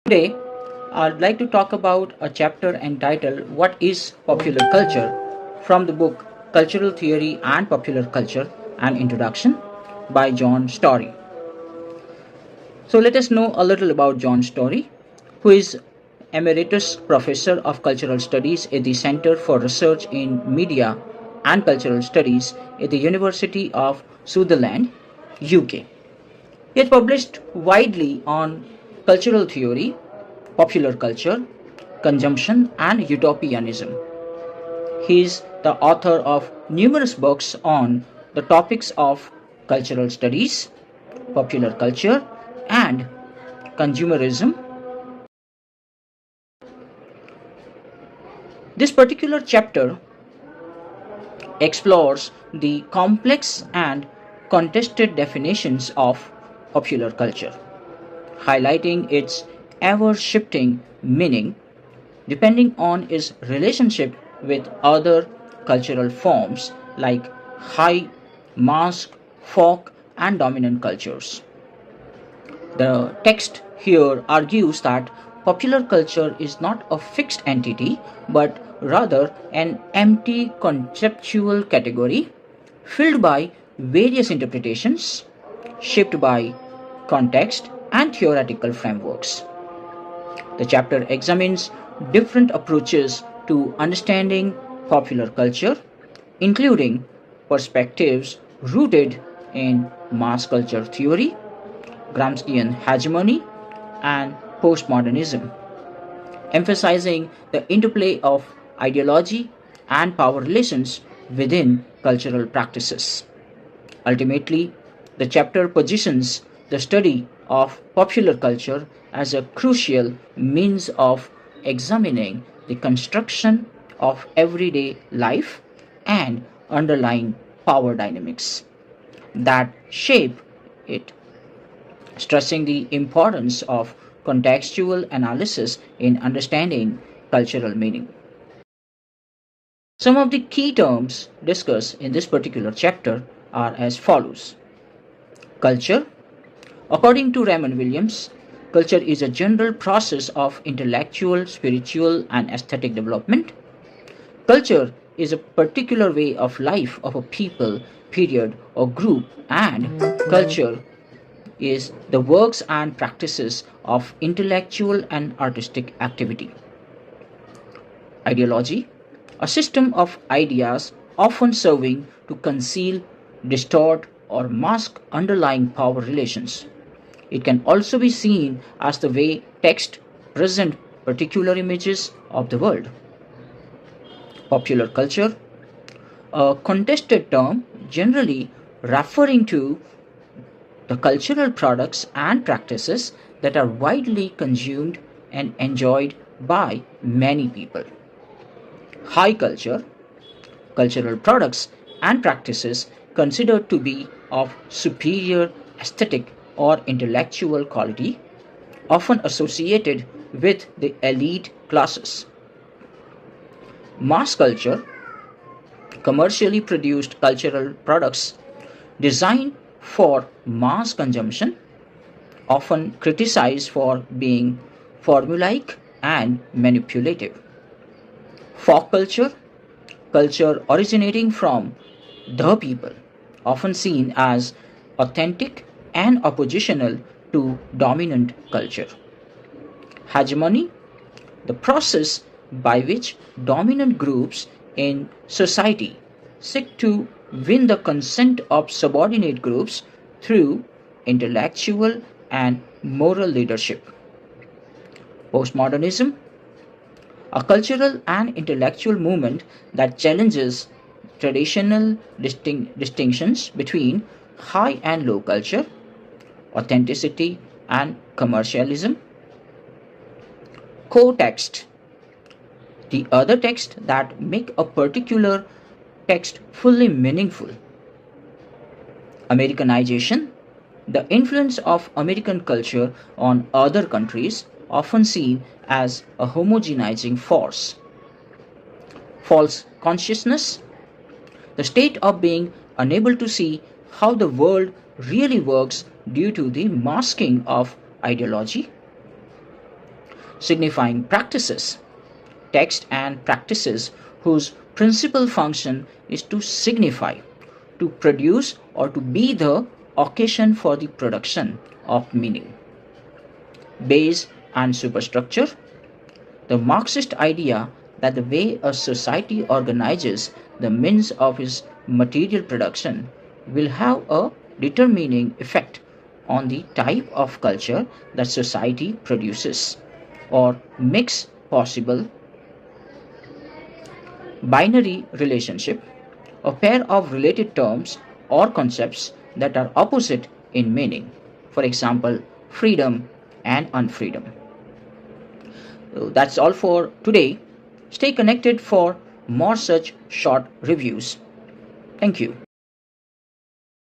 Today, I'd like to talk about a chapter entitled What is Popular Culture from the book Cultural Theory and Popular Culture An Introduction by John Story. So, let us know a little about John Story, who is Emeritus Professor of Cultural Studies at the Center for Research in Media and Cultural Studies at the University of Sutherland, UK. He has published widely on cultural theory, popular culture, consumption, and utopianism. He is the author of numerous books on the topics of cultural studies, popular culture, and consumerism. This particular chapter explores the complex and contested definitions of popular culture, highlighting its ever shifting meaning depending on its relationship with other cultural forms like high, mask, folk, and dominant cultures. The text here argues that popular culture is not a fixed entity but rather an empty conceptual category filled by various interpretations shaped by context and theoretical frameworks. The chapter examines different approaches to understanding popular culture, including perspectives rooted in mass culture theory, Gramscian hegemony, and postmodernism, emphasizing the interplay of ideology and power relations within cultural practices. Ultimately, the chapter positions the study of popular culture as a crucial means of examining the construction of everyday life and underlying power dynamics that shape it, stressing the importance of contextual analysis in understanding cultural meaning. Some of the key terms discussed in this particular chapter are as follows. Culture. According to Raymond Williams, culture is a general process of intellectual, spiritual, and aesthetic development. Culture is a particular way of life of a people, period, or group, and culture is the works and practices of intellectual and artistic activity. Ideology, a system of ideas often serving to conceal, distort, or mask underlying power relations. It can also be seen as the way text present particular images of the world. Popular culture, a contested term generally referring to the cultural products and practices that are widely consumed and enjoyed by many people. High culture, cultural products and practices considered to be of superior aesthetic or intellectual quality, often associated with the elite classes. Mass culture, commercially produced cultural products designed for mass consumption, often criticized for being formulaic and manipulative. Folk culture, culture originating from the people, often seen as authentic and oppositional to dominant culture. Hegemony, the process by which dominant groups in society seek to win the consent of subordinate groups through intellectual and moral leadership. Postmodernism, a cultural and intellectual movement that challenges traditional distinctions between high and low culture, authenticity and commercialism. Co-text, the other text that make a particular text fully meaningful. Americanization, the influence of American culture on other countries, often seen as a homogenizing force. False consciousness, the state of being unable to see how the world really works due to the masking of ideology. signifying practices. Text and practices whose principal function is to signify, to produce, or to be the occasion for the production of meaning. Base and superstructure. The Marxist idea that the way a society organizes the means of its material production will have a determining effect on the type of culture that society produces or makes possible. Binary relationship, a pair of related terms or concepts that are opposite in meaning. For example, freedom and unfreedom. So that's all for today. Stay connected for more such short reviews. Thank you.